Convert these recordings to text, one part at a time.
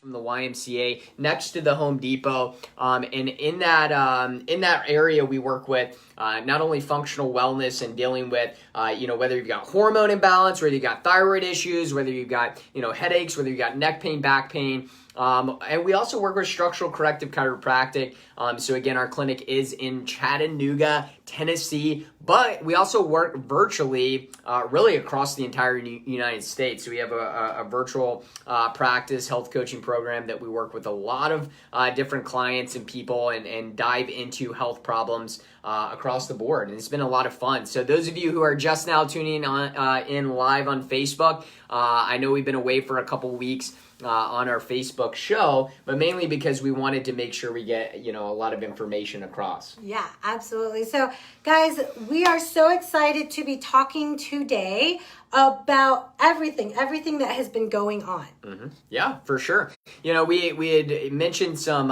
from the YMCA next to the Home Depot. And in that area, we work with not only functional wellness and dealing with, whether you've got hormone imbalance, whether you've got thyroid issues, whether you've got, headaches, whether you've got neck pain, back pain. And we also work with structural corrective chiropractic. So again, our clinic is in Chattanooga, Tennessee, but we also work virtually, really across the entire United States. So we have a virtual practice health coaching program that we work with a lot of different clients and people and dive into health problems across the board. And it's been a lot of fun. So those of you who are just now tuning in live on Facebook, I know we've been away for a couple weeks on our Facebook show, but mainly because we wanted to make sure we get, a lot of information across. Yeah, absolutely. So guys, we are so excited to be talking today about everything that has been going on. Mm-hmm. Yeah, for sure. We had mentioned some,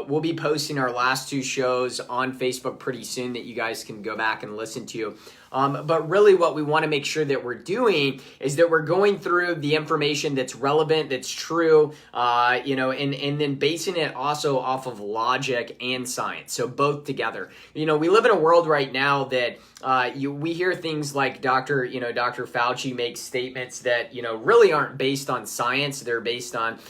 we'll be posting our last two shows on Facebook pretty soon that you guys can go back and listen to. But really what we want to make sure that we're doing is that we're going through the information that's relevant, that's true, and then basing it also off of logic and science. So both together. We live in a world right now that we hear things like Dr. Fauci makes statements that, really aren't based on science. They're based on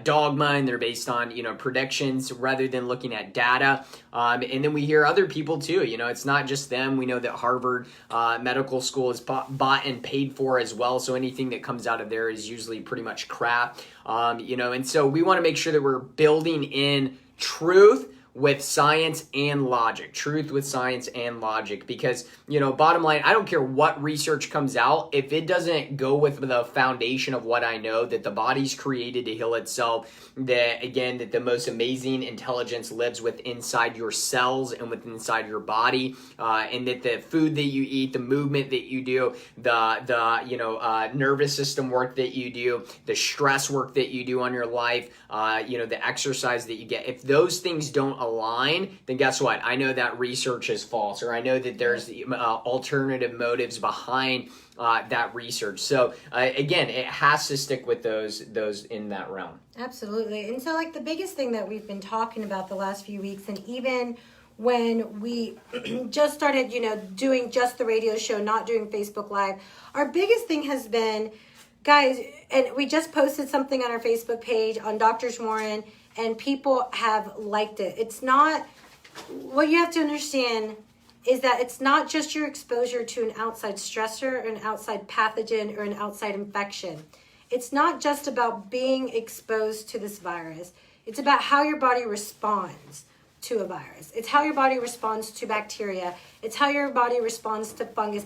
dogma, and they're based on, predictions rather than looking at data. And then we hear other people too. It's not just them. We know that Harvard Medical School is bought and paid for as well. So anything that comes out of there is usually pretty much crap. And so we want to make sure that we're building in truth with science and logic, truth with science and logic, because, bottom line, I don't care what research comes out. If it doesn't go with the foundation of what I know, that the body's created to heal itself, that the most amazing intelligence lives within inside your cells and within inside your body, and that the food that you eat, the movement that you do, the nervous system work that you do, the stress work that you do on your life, the exercise that you get, if those things don't align, then guess what? I know that research is false, or I know that there's alternative motives behind that research. So again, it has to stick with those in that realm. Absolutely. And so the biggest thing that we've been talking about the last few weeks, and even when we just started, doing just the radio show, not doing Facebook Live, our biggest thing has been, guys, and we just posted something on our Facebook page on Doctors Warren, and people have liked it. It's not, what you have to understand is that it's not just your exposure to an outside stressor, or an outside pathogen, or an outside infection. It's not just about being exposed to this virus. It's about how your body responds to a virus. It's how your body responds to bacteria. It's how your body responds to fungus.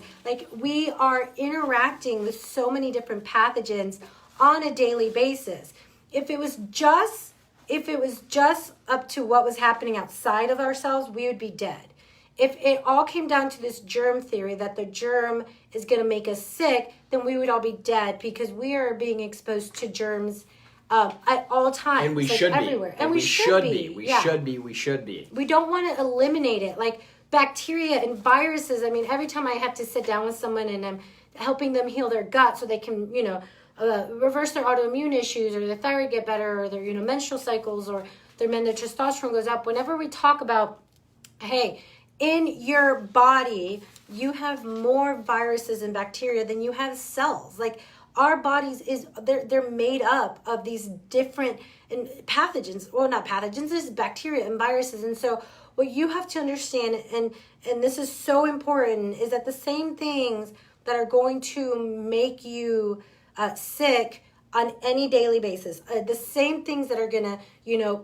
We are interacting with so many different pathogens on a daily basis. If it was just up to what was happening outside of ourselves, we would be dead. If it all came down to this germ theory that the germ is going to make us sick, then we would all be dead, because we are being exposed to germs at all times. And we should everywhere. be. And we should be. We should be. We don't want to eliminate it. Bacteria and viruses. Every time I have to sit down with someone and I'm helping them heal their gut so they can, reverse their autoimmune issues, or their thyroid get better, or their, menstrual cycles, or their testosterone goes up. Whenever we talk about, hey, in your body, you have more viruses and bacteria than you have cells. Our bodies they're made up of these different pathogens. Well, not pathogens, this is bacteria and viruses. And so what you have to understand, and this is so important, is that the same things that are going to make you sick on any daily basis, the same things that are gonna,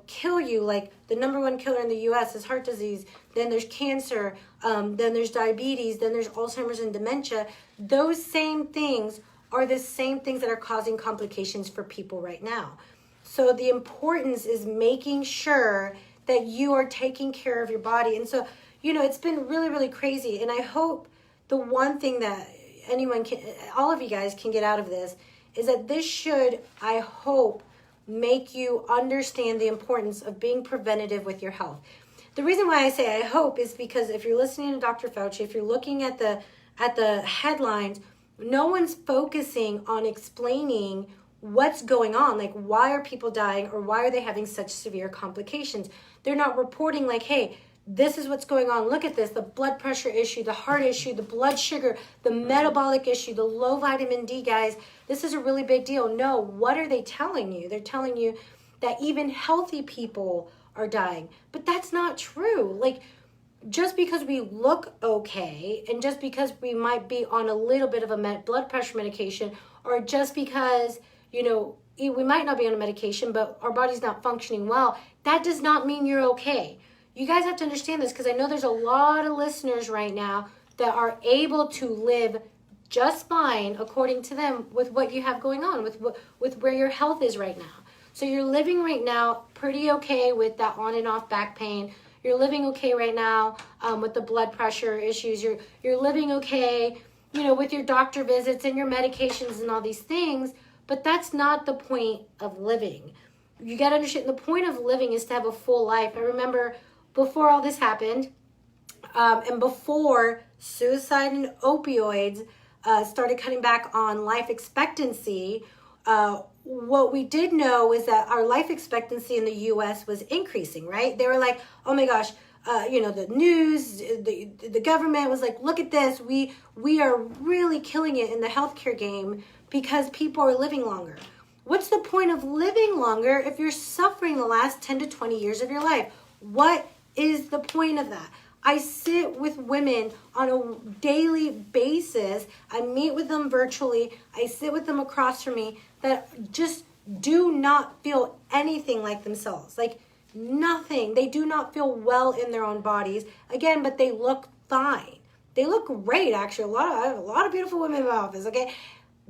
kill you, like the number one killer in the U.S. is heart disease, then there's cancer, then there's diabetes, then there's Alzheimer's and dementia. Those same things are the same things that are causing complications for people right now. So the importance is making sure that you are taking care of your body. And so, it's been really, really crazy. And I hope the one thing that all of you guys can get out of this is that this should, I hope, make you understand the importance of being preventative with your health. The reason why I say I hope is because if you're listening to Dr. Fauci, if you're looking at the headlines, no one's focusing on explaining what's going on. Like, why are people dying, or why are they having such severe complications? They're not reporting like, hey, this is what's going on. Look at this, the blood pressure issue, the heart issue, the blood sugar, the metabolic issue, the low vitamin D, guys. This is a really big deal. No, what are they telling you? They're telling you that even healthy people are dying. But that's not true. Like, just because we look okay, and just because we might be on a little bit of a blood pressure medication, or just because, you know, we might not be on a medication, but our body's not functioning well, that does not mean you're okay. You guys have to understand this, because I know there's a lot of listeners right now that are able to live just fine, according to them, with what you have going on, with where your health is right now. So you're living right now pretty okay with that on and off back pain. You're living okay right now with the blood pressure issues. You're living okay, you know, with your doctor visits and your medications and all these things. But that's not the point of living. You got to understand, the point of living is to have a full life. I remember before all this happened, and before suicide and opioids started cutting back on life expectancy, what we did know is that our life expectancy in the U.S. was increasing, right? They were like, oh my gosh, you know, the news, the government was like, look at this. We are really killing it in the healthcare game because people are living longer. What's the point of living longer if you're suffering the last 10 to 20 years of your life? What is the point of that? I sit with women on a daily basis. I meet with them virtually. I sit with them across from me that just do not feel anything like themselves. Like nothing. They do not feel well in their own bodies. Again, but they look fine. They look great, actually. I have a lot of beautiful women in my office, okay?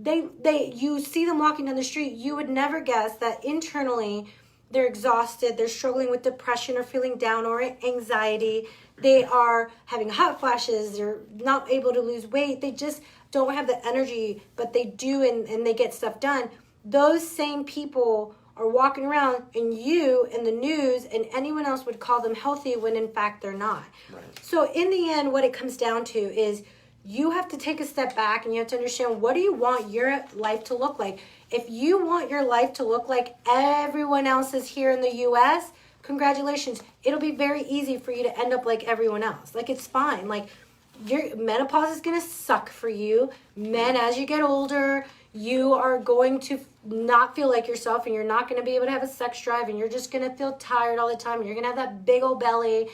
You see them walking down the street, you would never guess that internally they're exhausted, they're struggling with depression or feeling down or anxiety. They are having hot flashes, they're not able to lose weight, they just don't have the energy, but they do, and they get stuff done. Those same people are walking around, and you and the news and anyone else would call them healthy when in fact they're not. Right. So in the end, what it comes down to is you have to take a step back and you have to understand, what do you want your life to look like? If you want your life to look like everyone else's here in the U.S., congratulations. It'll be very easy for you to end up like everyone else. Like, it's fine. Like, your menopause is going to suck for you. Men, as you get older, you are going to not feel like yourself, and you're not going to be able to have a sex drive, and you're just going to feel tired all the time. You're going to have that big old belly.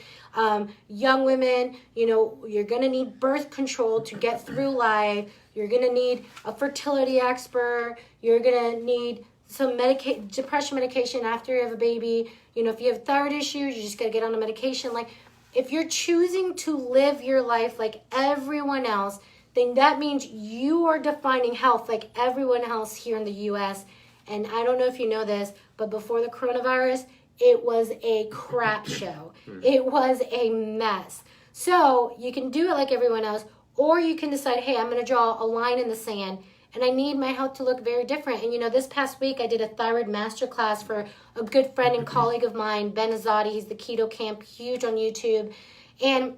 Young women, you know, you're going to need birth control to get through life. You're going to need a fertility expert. You're going to need some depression medication after you have a baby. You know, if you have thyroid issues, you just got to get on a medication. Like, if you're choosing to live your life like everyone else, then that means you are defining health like everyone else here in the U.S. And I don't know if you know this, but before the coronavirus, it was a crap show. It was a mess. So you can do it like everyone else, or you can decide, hey, I'm going to draw a line in the sand, and I need my health to look very different. And, you know, this past week I did a thyroid masterclass for a good friend and colleague of mine, Ben Azadi. He's the Keto Camp, huge on YouTube. And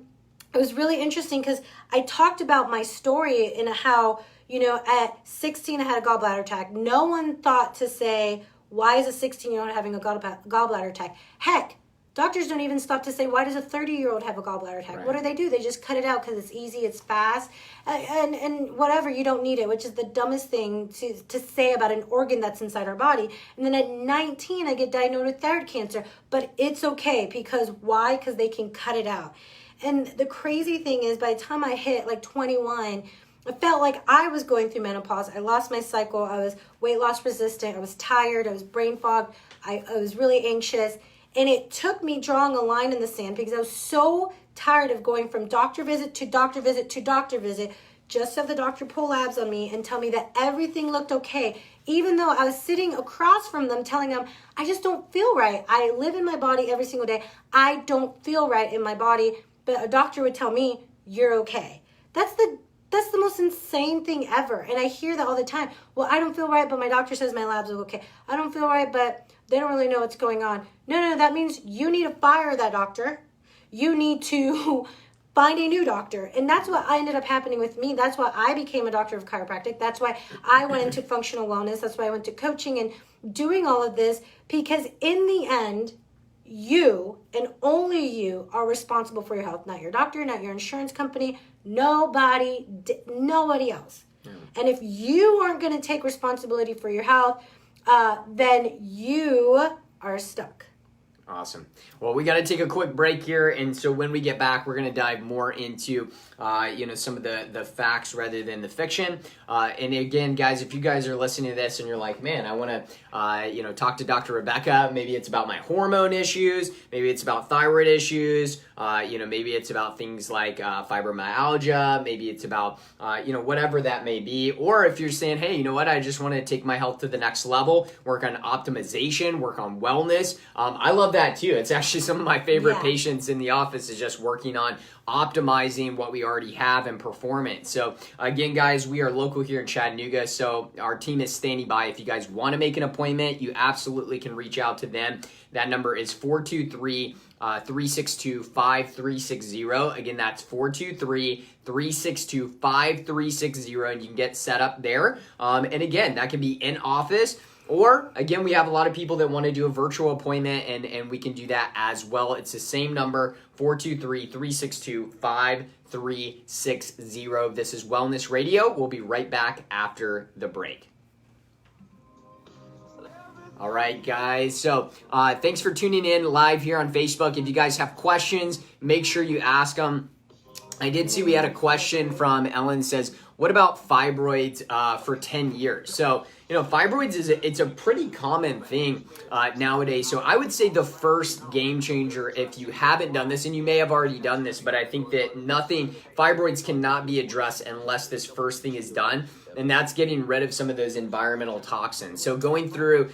it was really interesting because I talked about my story and how, you know, at 16 I had a gallbladder attack. No one thought to say, why is a 16-year-old having a gallbladder attack? Heck, doctors don't even stop to say, why does a 30-year-old have a gallbladder attack? Right. What do? They just cut it out because it's easy, it's fast, and whatever, you don't need it, which is the dumbest thing to say about an organ that's inside our body. And then at 19, I get diagnosed with thyroid cancer, but it's okay, because why? Because they can cut it out. And the crazy thing is, by the time I hit like 21, I felt like I was going through menopause. I lost my cycle. I was weight loss resistant. I was tired. I was brain fogged. I was really anxious. And it took me drawing a line in the sand because I was so tired of going from doctor visit to doctor visit to doctor visit, just to have the doctor pull labs on me and tell me that everything looked okay, even though I was sitting across from them telling them, I just don't feel right. I live in my body every single day. I don't feel right in my body. But a doctor would tell me, you're okay. That's the most insane thing ever. And I hear that all the time. Well, I don't feel right, but my doctor says my labs are okay. I don't feel right, but they don't really know what's going on. No, that means you need to fire that doctor. You need to find a new doctor. And that's what ended up happening with me. That's why I became a doctor of chiropractic. That's why I went into functional wellness. That's why I went to coaching and doing all of this, because in the end, you and only you are responsible for your health, not your doctor, not your insurance company, nobody else. And if you aren't going to take responsibility for your health, then you are stuck. Awesome. Well, we got to take a quick break here, and so when we get back, we're going to dive more into, some of the facts rather than the fiction. And again, guys, if you guys are listening to this and you're like, man, I want to, talk to Dr. Rebecca. Maybe it's about my hormone issues. Maybe it's about thyroid issues. Maybe it's about things like fibromyalgia. Maybe it's about, whatever that may be. Or if you're saying, hey, you know what? I just want to take my health to the next level, work on optimization, work on wellness. I love that too. It's actually some of my favorite patients in the office is just working on optimizing what we already have and performance. So again, guys, we are local here in Chattanooga, so our team is standing by. If you guys want to make an appointment, you absolutely can reach out to them. That number is 423-362-5360. Again, that's 423-362-5360, and you can get set up there. And again, that can be in office. Or, again, we have a lot of people that want to do a virtual appointment, and we can do that as well. It's the same number, 423-362-5360. This is Wellness Radio. We'll be right back after the break. All right, guys. So thanks for tuning in live here on Facebook. If you guys have questions, make sure you ask them. I did see we had a question from Ellen. Says, what about fibroids for 10 years? So, fibroids it's a pretty common thing nowadays. So I would say the first game changer, if you haven't done this, and you may have already done this, but I think that fibroids cannot be addressed unless this first thing is done. And that's getting rid of some of those environmental toxins. So going through,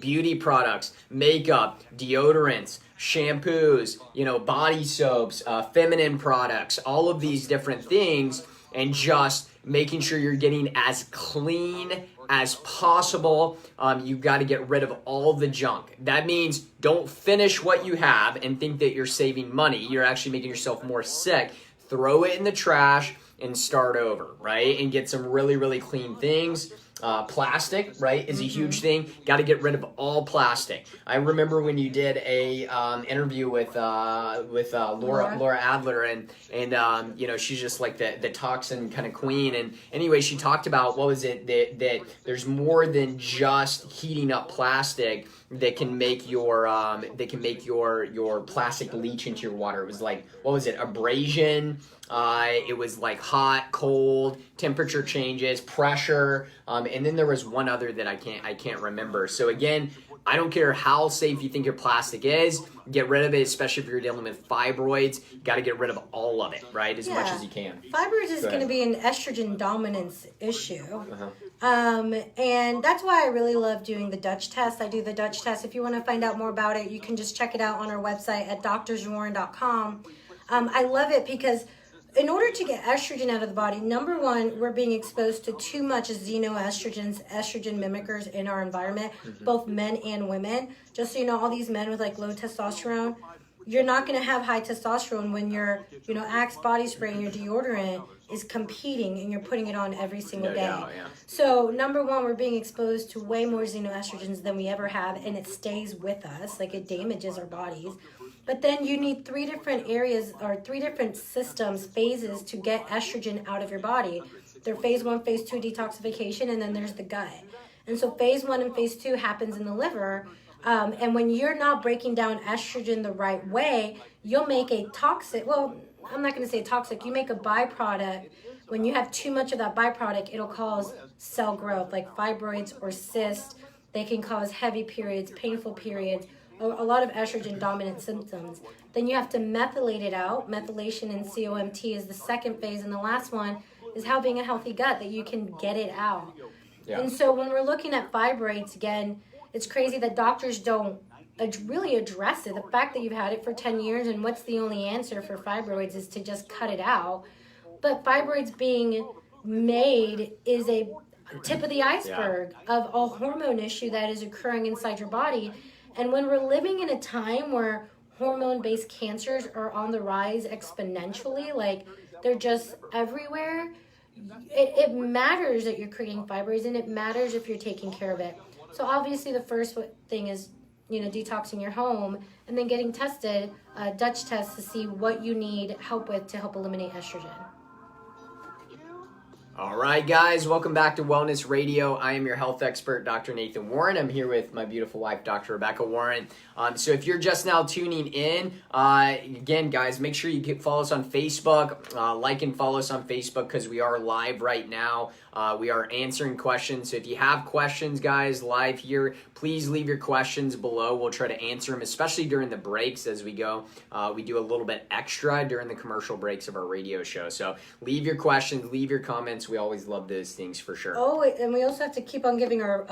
beauty products, makeup, deodorants, shampoos, body soaps, feminine products, all of these different things, and just making sure you're getting as clean as possible. You've got to get rid of all the junk. That means don't finish what you have and think that you're saving money. You're actually making yourself more sick. Throw it in the trash and start over, right? And get some really, really clean things. Plastic, right, is a huge thing. Got to get rid of all plastic. I remember when you did a interview with Laura Adler, and she's just like the toxin kind of queen. And anyway, she talked about that there's more than just heating up plastic that can make your plastic leach into your water. It was like, abrasion. It was like hot, cold, temperature changes, pressure, and then there was one other that I can't remember. So again, I don't care how safe you think your plastic is, get rid of it, especially if you're dealing with fibroids. You got to get rid of all of it, right, as much as you can. Fibroids is going to be an estrogen dominance issue. And that's why I really love doing the Dutch test. I do the Dutch test. If you want to find out more about it, you can just check it out on our website at doctorswarren.com. I love it because in order to get estrogen out of the body, number one, we're being exposed to too much xenoestrogens, estrogen mimickers in our environment, both men and women. Just so you know, all these men with like low testosterone, you're not going to have high testosterone when your, Axe body spray and your deodorant is competing and you're putting it on every single day. So number one, we're being exposed to way more xenoestrogens than we ever have, and it stays with us, like it damages our bodies. But then you need three different areas or three different systems, phases to get estrogen out of your body. They're phase 1, phase 2 detoxification, and then there's the gut. And so phase 1 and phase 2 happens in the liver. And when you're not breaking down estrogen the right way, you'll make a toxic, I'm not going to say toxic, you make a byproduct. When you have too much of that byproduct, it'll cause cell growth, like fibroids or cysts. They can cause heavy periods, painful periods, a lot of estrogen dominant symptoms. Then you have to methylate it out. Methylation in COMT is the second phase, and the last one is how being a healthy gut, that you can get it out. And so when we're looking at fibroids, again, it's crazy that doctors don't really address it. The fact that you've had it for 10 years and what's the only answer for fibroids is to just cut it out. But fibroids being made is a tip of the iceberg of a hormone issue that is occurring inside your body. And when we're living in a time where hormone-based cancers are on the rise exponentially. Like, they're just everywhere. It matters that you're creating fibroids, and it matters if you're taking care of it. So obviously the first thing is, detoxing your home, and then getting tested, Dutch tests, to see what you need help with to help eliminate estrogen. All right, guys, welcome back to Wellness Radio. I am your health expert, Dr. Nathan Warren. I'm here with my beautiful wife, Dr. Rebecca Warren. So if you're just now tuning in, again, guys, make sure you follow us on Facebook, like and follow us on Facebook, because we are live right now. We are answering questions. So if you have questions, guys, live here, please leave your questions below. We'll try to answer them, especially during the breaks as we go. We do a little bit extra during the commercial breaks of our radio show. So leave your questions, leave your comments. We always love those things for sure. Oh, and we also have to keep on giving our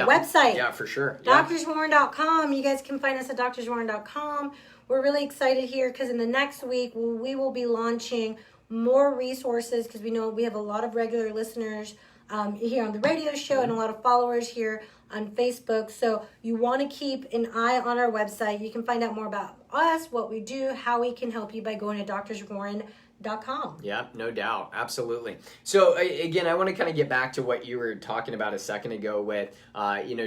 website. Yeah, for sure. Yeah. DoctorsWarren.com. You guys can find us at DoctorsWarren.com. We're really excited here because in the next week, we will be launching more resources, because we know we have a lot of regular listeners here on the radio show and a lot of followers here on Facebook. So you want to keep an eye on our website. You can find out more about us, what we do, how we can help you by going to DoctorsWarren.com. Yeah, no doubt. Absolutely. So again, I want to kind of get back to what you were talking about a second ago with,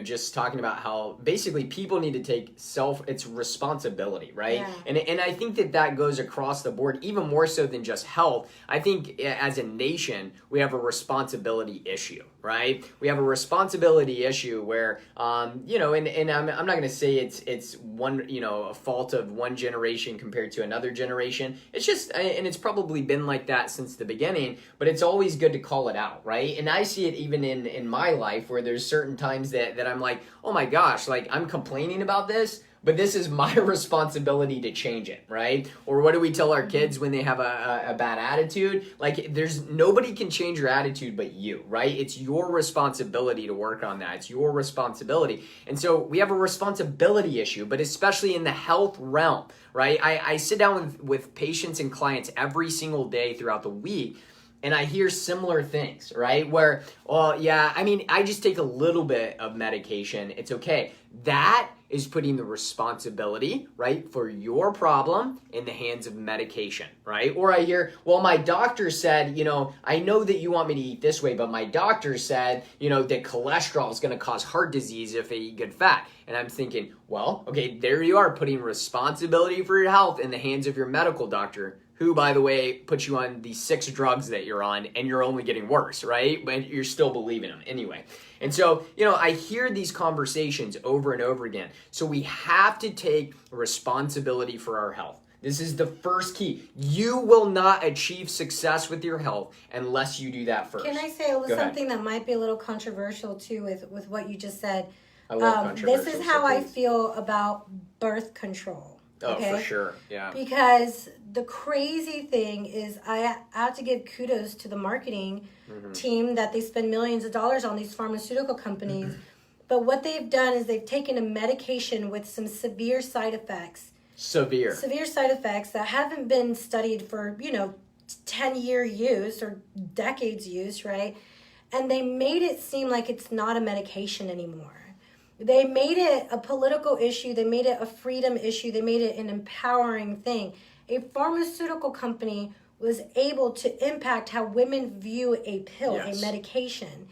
just talking about how basically people need to take it's responsibility, right? Yeah. And I think that goes across the board, even more so than just health. I think as a nation, we have a responsibility issue, right? We have a responsibility issue where, and I'm not going to say it's one, a fault of one generation compared to another generation. It's just, and it's probably been like that since the beginning, but it's always good to call it out, right? And I see it even in my life where there's certain times that I'm like, oh my gosh, like I'm complaining about this, but this is my responsibility to change it, right? Or what do we tell our kids when they have a bad attitude? Like, nobody can change your attitude but you, right? It's your responsibility to work on that. It's your responsibility. And so we have a responsibility issue, but especially in the health realm, right? I sit down with patients and clients every single day throughout the week, and I hear similar things, right? Where, I just take a little bit of medication. It's okay. That is putting the responsibility, right, for your problem in the hands of medication, right? Or I hear, well, my doctor said, I know that you want me to eat this way, but my doctor said, that cholesterol is going to cause heart disease if I eat good fat. And I'm thinking, well, okay, there you are, putting responsibility for your health in the hands of your medical doctor, who, by the way, puts you on the 6 drugs that you're on, and you're only getting worse, right? But you're still believing them anyway. And so, I hear these conversations over and over again. So we have to take responsibility for our health. This is the first key. You will not achieve success with your health unless you do that first. Can I say something that might be a little controversial, too, with what you just said? I love controversial. This is how I feel about birth control. Okay? Oh, for sure, yeah. Because the crazy thing is I have to give kudos to the marketing team that they spend millions of dollars on these pharmaceutical companies. But what they've done is they've taken a medication with some severe side effects. Severe side effects that haven't been studied for, 10-year use or decades use, right? And they made it seem like it's not a medication anymore. They made it a political issue. They made it a freedom issue. They made it an empowering thing. A pharmaceutical company was able to impact how women view a pill, a medication.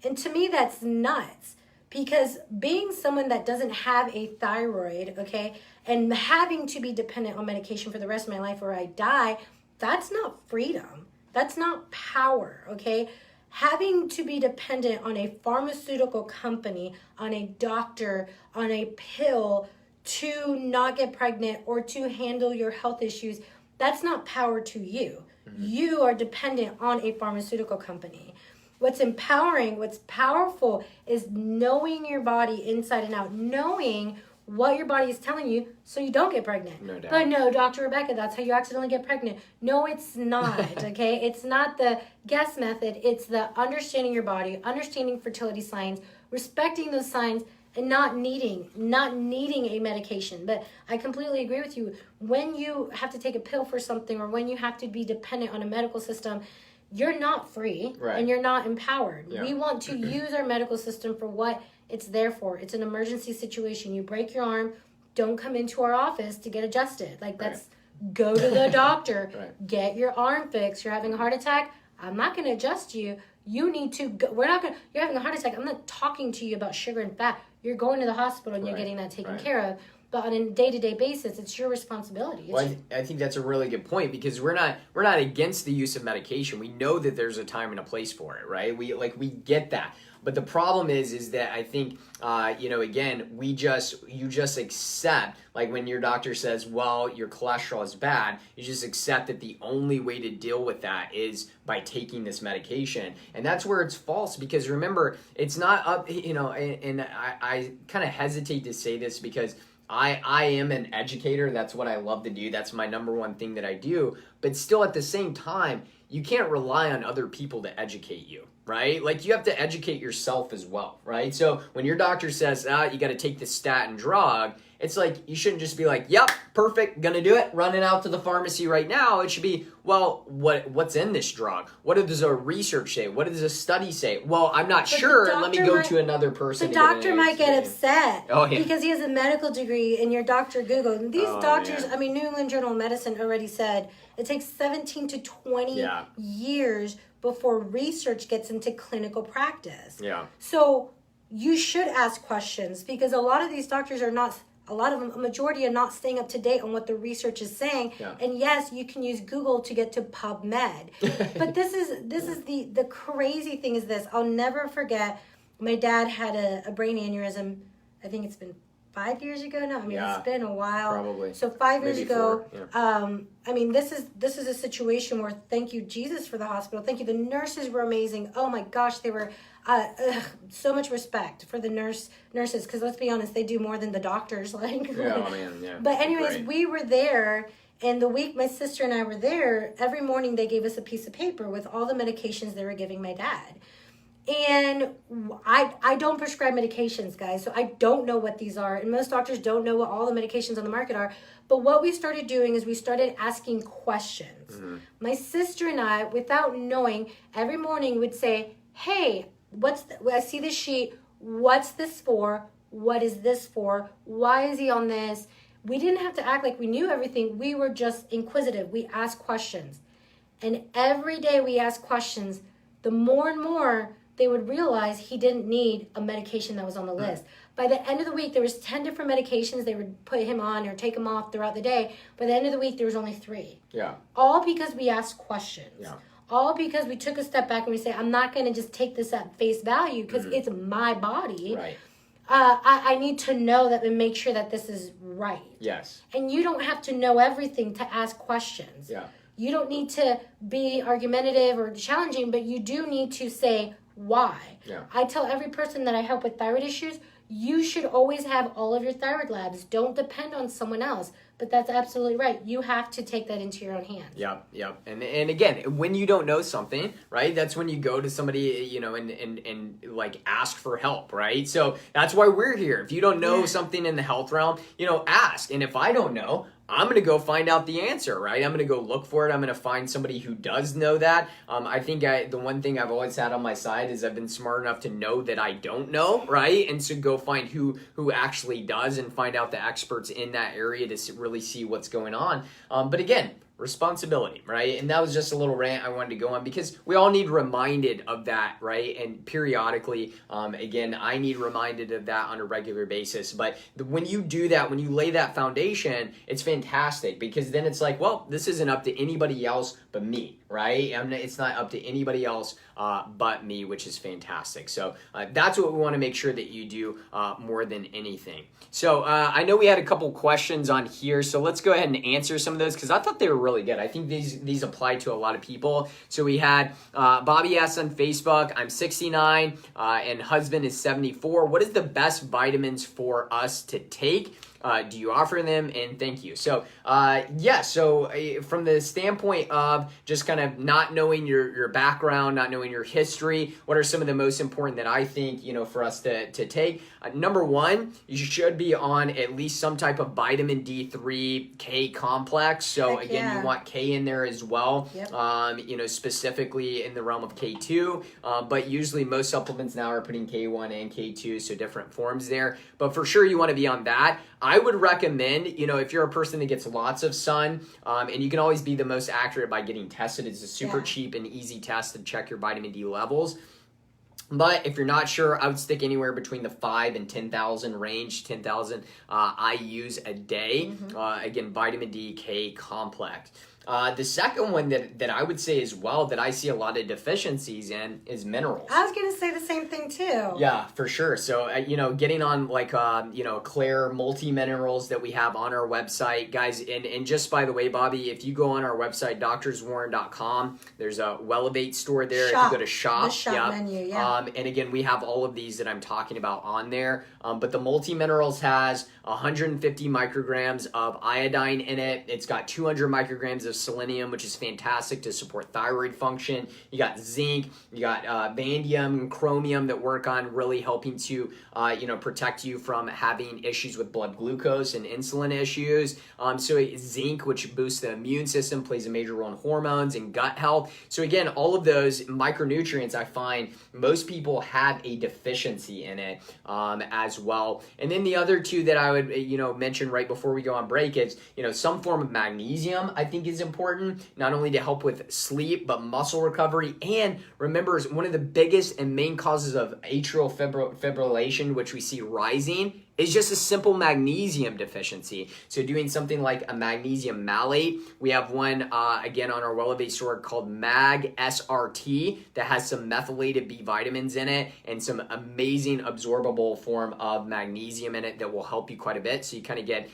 And to me, that's nuts. Because being someone that doesn't have a thyroid, okay, and having to be dependent on medication for the rest of my life or I die, that's not freedom. That's not power, okay? Having to be dependent on a pharmaceutical company, on a doctor, on a pill to not get pregnant or to handle your health issues, that's not power to you. You are dependent on a pharmaceutical company. What's empowering, what's powerful is knowing your body inside and out, knowing what your body is telling you so you don't get pregnant. No doubt. But no, Dr. Rebecca, that's how you accidentally get pregnant. No, it's not, okay? It's not the guess method. It's the understanding your body, understanding fertility signs, respecting those signs, and not needing a medication. But I completely agree with you. When you have to take a pill for something or when you have to be dependent on a medical system, you're not free and you're not empowered. Yeah. We want to use our medical system for what it's there for. It's an emergency situation. You break your arm, don't come into our office to get adjusted. Like, that's go to the doctor, get your arm fixed. You're having a heart attack. I'm not going to adjust you. You need to go. You're having a heart attack. I'm not talking to you about sugar and fat. You're going to the hospital and you're getting that taken care of. But on a day-to-day basis, it's your responsibility. Well, I think that's a really good point, because we're not against the use of medication. We know that there's a time and a place for it, right? We get that. But the problem is that I think, again, you just accept, like when your doctor says, well, your cholesterol is bad, you just accept that the only way to deal with that is by taking this medication. And that's where it's false, because remember, it's not up, and I kind of hesitate to say this because I am an educator. That's what I love to do. That's my number one thing that I do. But still, at the same time, you can't rely on other people to educate you, right? Like, you have to educate yourself as well, right? So when your doctor says, you got to take this statin drug, it's like, you shouldn't just be like, yep, perfect, gonna do it, running out to the pharmacy right now. It should be, well, what's in this drug? What does a research say? What does a study say? Well, I'm not sure. Let me go to another person. The doctor might get upset because he has a medical degree and your doctor Googled. And these doctors, I mean, New England Journal of Medicine already said it takes 17 to 20 years before research gets into clinical practice. Yeah. So you should ask questions, because a lot of these doctors are not... a majority are not staying up to date on what the research is saying. Yeah. And yes, you can use Google to get to PubMed. But this is the crazy thing is this. I'll never forget, my dad had a brain aneurysm. I think it's been 5 years ago now. I mean, it's been a while. Probably. So 5 years Maybe ago, 4. Yeah. I mean, this is a situation where, thank you, Jesus, for the hospital. Thank you. The nurses were amazing. Oh my gosh, they were so much respect for the nurses, because let's be honest, they do more than the doctors. Like, But anyways, we were there, and the week my sister and I were there, every morning they gave us a piece of paper with all the medications they were giving my dad. And I don't prescribe medications, guys, so I don't know what these are. And most doctors don't know what all the medications on the market are. But what we started doing is we started asking questions. Mm-hmm. My sister and I, without knowing, every morning would say, hey, I see this sheet. What's this for? What is this for? Why is he on this? We didn't have to act like we knew everything. We were just inquisitive. We asked questions. And every day we asked questions, the more and more they would realize he didn't need a medication that was on the list. By the end of the week, there was 10 different medications they would put him on or take him off throughout the day. By the end of the week, there was only 3. Yeah. All because we asked questions. Yeah. All because we took a step back and we say, I'm not going to just take this at face value because it's my body. Right. I need to know that and make sure that this is right. Yes. And you don't have to know everything to ask questions. Yeah. You don't need to be argumentative or challenging, but you do need to say why. Yeah. I tell every person that I help with thyroid issues, you should always have all of your thyroid labs. Don't depend on someone else. But that's absolutely right. You have to take that into your own hands. Yep. And again, when you don't know something, right, that's when you go to somebody, and like ask for help, right? So that's why we're here. If you don't know something in the health realm, ask. And if I don't know, I'm going to go find out the answer, right? I'm going to go look for it. I'm going to find somebody who does know that. I think the one thing I've always had on my side is I've been smart enough to know that I don't know, right? And so go find who actually does and find out the experts in that area to really see what's going on. But again, responsibility, right? And that was just a little rant I wanted to go on because we all need reminded of that, right? And periodically, again, I need reminded of that on a regular basis. But when you do that, when you lay that foundation, it's fantastic because then it's like, well, this isn't up to anybody else but me, right? It's not up to anybody else but me, which is fantastic. So that's what we want to make sure that you do more than anything. So I know we had a couple questions on here, so let's go ahead and answer some of those because I thought they were really good. I think these apply to a lot of people. So we had Bobby asked on Facebook, I'm 69 and husband is 74. What is the best vitamins for us to take? Do you offer them? And thank you. So, from the standpoint of just kind of not knowing your background, not knowing your history, what are some of the most important that I think, for us to take? Number one, you should be on at least some type of vitamin D3 K complex. So again, You want K in there as well, Yep. you know, specifically in the realm of K2. But usually most supplements now are putting K1 and K2, so different forms there. But for sure, you want to be on that. I would recommend, you know, if you're a person that gets lots of sun, and you can always be the most accurate by getting tested. It's a super cheap and easy test to check your vitamin D levels. But if you're not sure, I would stick anywhere between the 5 and 10,000 range. 10,000 I use a day. Again, vitamin D, K complex. The second one that I would say as well that I see a lot of deficiencies in is minerals. I was going to say the same thing too. Yeah, for sure. So, you know, getting on like, you know, Claire multi-minerals that we have on our website, guys. And just by the way, Bobby, if you go on our website, doctorswarren.com, there's a Wellevate store there. Shop. If you go to shop. The shop menu, And again, we have all of these that I'm talking about on there. But the multi-minerals has 150 micrograms of iodine in it. It's got 200 micrograms of selenium, which is fantastic to support thyroid function. You got zinc, you got vanadium and chromium that work on really helping to, you know, protect you from having issues with blood glucose and insulin issues. So zinc, which boosts the immune system, plays a major role in hormones and gut health. So again, all of those micronutrients, I find most people have a deficiency in it as well. And then the other two that I would, you know, mention right before we go on break is, you know, some form of magnesium I think is important, not only to help with sleep, but muscle recovery. And remember, one of the biggest and main causes of atrial fibrillation, which we see rising, is just a simple magnesium deficiency. So doing something like a magnesium malate, we have one, again, on our Wellevate store called Mag SRT that has some methylated B vitamins in it and some amazing absorbable form of magnesium in it that will help you quite a bit. So you kind of get,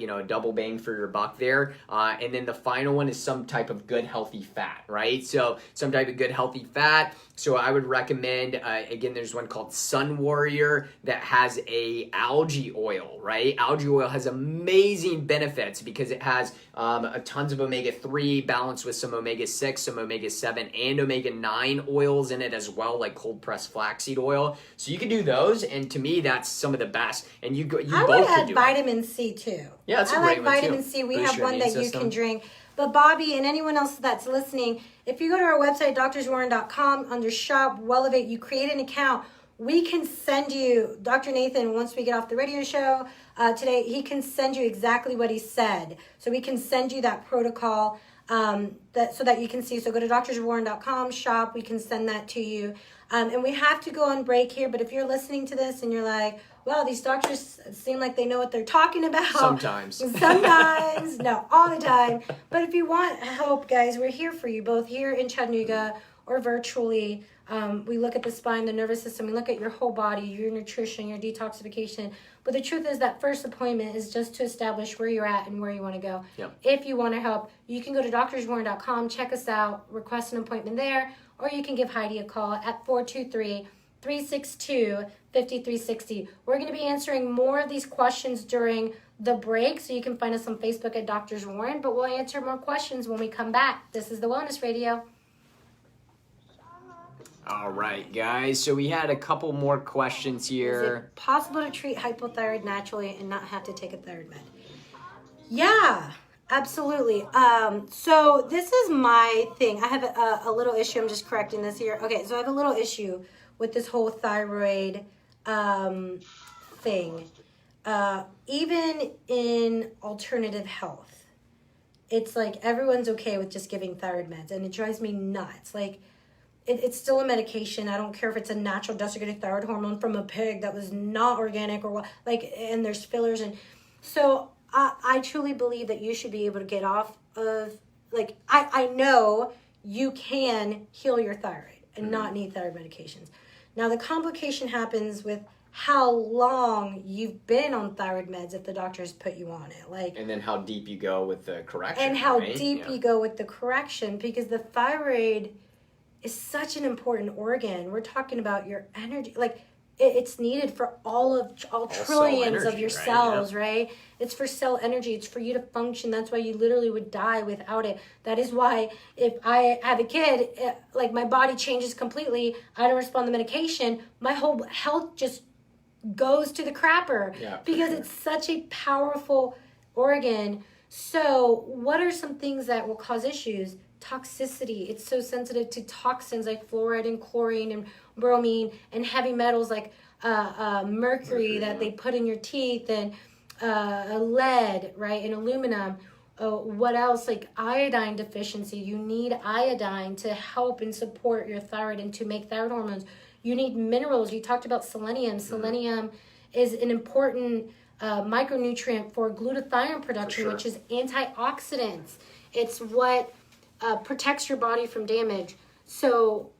you know, a double bang for your buck there. And then the final one is some type of good healthy fat, right? So some type of good healthy fat. So I would recommend, again, there's one called Sun Warrior that has a algae oil, right? Algae oil has amazing benefits because it has tons of omega-3 balanced with some omega-6, some omega-7, and omega-9 oils in it as well, like cold-pressed flaxseed oil. So you can do those, and to me, that's some of the best. And you both can do it. I would add vitamin C too. Yeah, that's a I great like one vitamin too. C. We Boost have your one immune that you system. can drink. But Bobby and anyone else that's listening, if you go to our website, doctorswarren.com, under shop, Wellevate, you create an account, we can send you, Dr. Nathan, once we get off the radio show today, he can send you exactly what he said. So we can send you that protocol so that you can see. So go to doctorswarren.com, shop, we can send that to you. And we have to go on break here, but if you're listening to this and you're like, well, these doctors seem like they know what they're talking about. Sometimes. Sometimes. No, all the time. But if you want help, guys, we're here for you, both here in Chattanooga or virtually. We look at the spine, the nervous system. We look at your whole body, your nutrition, your detoxification. But the truth is that first appointment is just to establish where you're at and where you want to go. Yep. If you want to help, you can go to doctorswarren.com, check us out, request an appointment there, or you can give Heidi a call at 423-362-5360. We're going to be answering more of these questions during the break, so you can find us on Facebook at Doctors Warren, but we'll answer more questions when we come back. This is the Wellness Radio. All right, guys. So we had a couple more questions Is here. it possible to treat hypothyroid naturally and not have to take a thyroid med? Yeah, absolutely. So this is my thing. I have a little issue. I'm just correcting this here. Okay, so I have a little issue with this whole thyroid thing. Even in alternative health, it's like everyone's okay with just giving thyroid meds, and it drives me nuts. Like, it's still a medication. I don't care if it's a natural desiccated thyroid hormone from a pig that was not organic or what, like, and there's fillers. And so I truly believe that you should be able to get off of, like, I know you can heal your thyroid and not need thyroid medications. Now, the complication happens with how long you've been on thyroid meds if the doctor's put you on it. Like, And then how deep you go with the correction. and how right? deep Yeah. you go with the correction, because the thyroid is such an important organ. We're talking about your energy, like it's needed for all trillions of energy, your right? cells, right? It's for cell energy. It's for you to function. That's why you literally would die without it. That is why if I have a kid, like my body changes completely. I don't respond to medication. My whole health just goes to the crapper, Yeah, for because sure. it's such a powerful organ So what are some things that will cause issues? Toxicity. It's so sensitive to toxins like fluoride and chlorine and bromine and heavy metals like mercury that they put in your teeth, and lead, right, and aluminum. What else? Like iodine deficiency. You need iodine to help and support your thyroid and to make thyroid hormones. You need minerals. You talked about selenium. Selenium is an important micronutrient for glutathione production, which is antioxidants. It's what protects your body from damage. So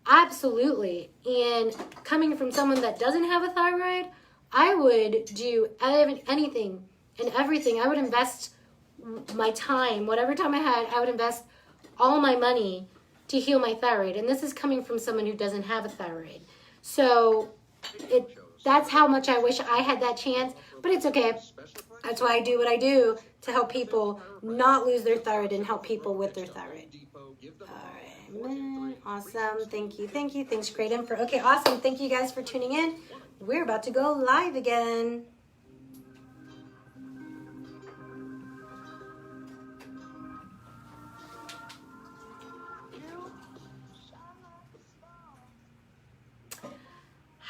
absolutely. And coming from someone that doesn't have a thyroid, I would do anything and everything. I would invest my time, whatever time I had, I would invest all my money to heal my thyroid. And this is coming from someone who doesn't have a thyroid. So that's how much I wish I had that chance, but it's okay. That's why I do what I do, to help people not lose their thyroid and help people with their thyroid. All right, awesome. Thank you. Thanks, great info. Okay, awesome. Thank you guys for tuning in. We're about to go live again.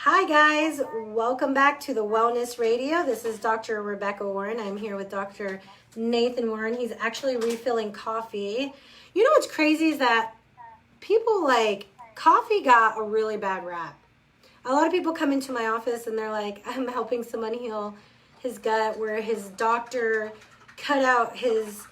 Hi guys, welcome back to the Wellness Radio. This is Dr. Rebecca Warren. I'm here with Dr. Nathan Warren. He's actually refilling coffee. You know what's crazy is that people like coffee got a really bad rap. A lot of people come into my office and they're like, I'm helping someone heal his gut, where his doctor cut out his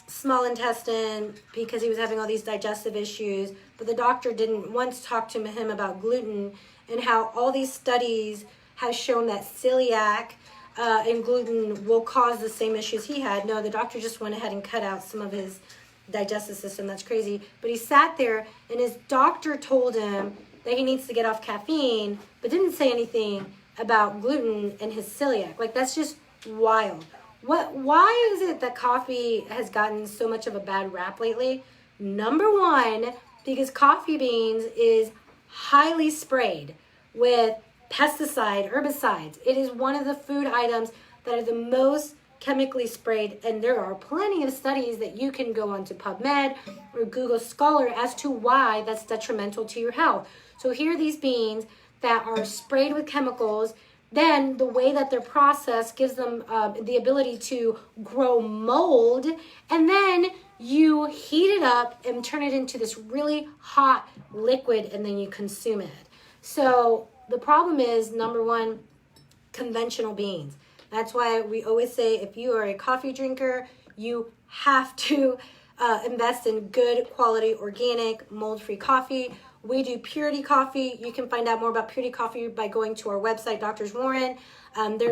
small intestine because he was having all these digestive issues, but the doctor didn't once talk to him about gluten and how all these studies have shown that celiac and gluten will cause the same issues he had. No, the doctor just went ahead and cut out some of his digestive system. That's crazy. But he sat there and his doctor told him that he needs to get off caffeine, but didn't say anything about gluten and his celiac. Like, that's just wild. Why is it that coffee has gotten so much of a bad rap lately? Number one, because coffee beans is highly sprayed with pesticide, herbicides. It is one of the food items that are the most chemically sprayed, and there are plenty of studies that you can go onto PubMed or Google Scholar as to why that's detrimental to your health. So here are these beans that are sprayed with chemicals. Then the way that they're processed gives them the ability to grow mold, and then you heat it up and turn it into this really hot liquid, and then you consume it. So the problem is, number one, conventional beans. That's why we always say if you are a coffee drinker, you have to invest in good quality, organic, mold-free coffee. We do Purity Coffee. You can find out more about Purity Coffee by going to our website, Doctors Warren.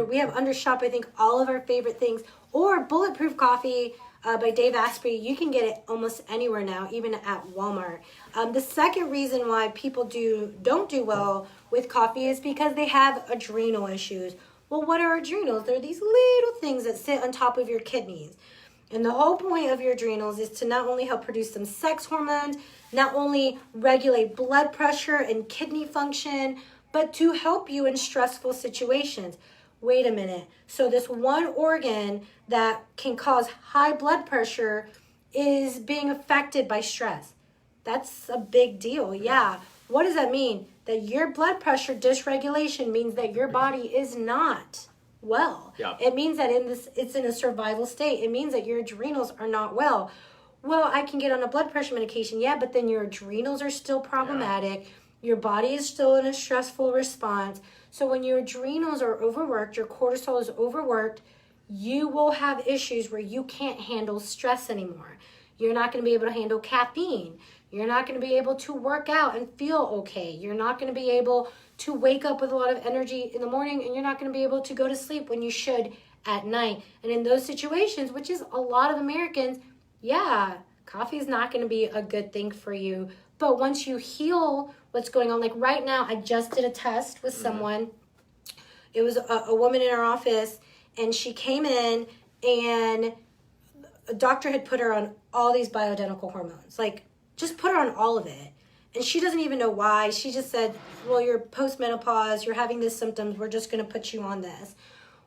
We have under shop, I think, all of our favorite things. Or Bulletproof Coffee by Dave Asprey. You can get it almost anywhere now, even at Walmart. The second reason why people don't do well with coffee is because they have adrenal issues. Well, what are adrenals? They're these little things that sit on top of your kidneys. And the whole point of your adrenals is to not only help produce some sex hormones, not only regulate blood pressure and kidney function, but to help you in stressful situations. Wait a minute. So this one organ that can cause high blood pressure is being affected by stress. That's a big deal. Yeah. What does that mean? That your blood pressure dysregulation means that your body is not well. Yeah. It means that it's in a survival state. It means that your adrenals are not well. Well, I can get on a blood pressure medication, yeah, but then your adrenals are still problematic. Yeah. Your body is still in a stressful response. So when your adrenals are overworked, your cortisol is overworked, you will have issues where you can't handle stress anymore. You're not going to be able to handle caffeine. You're not going to be able to work out and feel okay. You're not going to be able to wake up with a lot of energy in the morning, and you're not going to be able to go to sleep when you should at night. And in those situations, which is a lot of Americans, yeah, coffee is not going to be a good thing for you. But once you heal what's going on, like right now, I just did a test with someone. It was a woman in our office, and she came in, and a doctor had put her on all these bioidentical hormones. Like, just put her on all of it. And she doesn't even know why. She just said, well, you're postmenopause, you're having these symptoms, we're just going to put you on this.